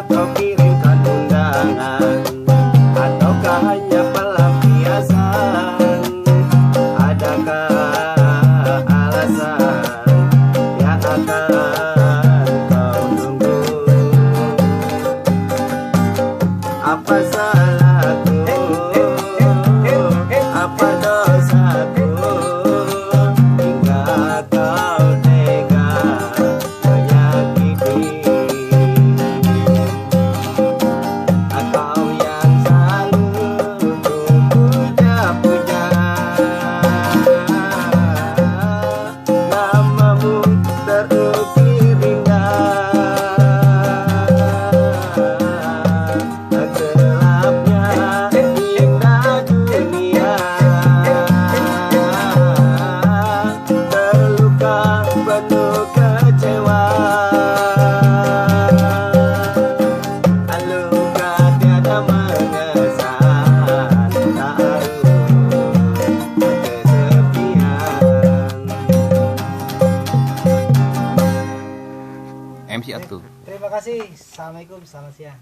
kau kirimkan undangan, ataukah hanya pelampiasan? Adakah alasan yang akan kau tunggu? Apa salahku? Apa dosaku? Hingga kau tega menyakiti. Kau yang selalu ku puja-puja, namamu terukir indah. Gelapnya indah dunia, terluka penuh kecewa. Luka tiada mengesan, taruh kesepian. MC Atu. Terima kasih. Assalamualaikum. Selamat siang.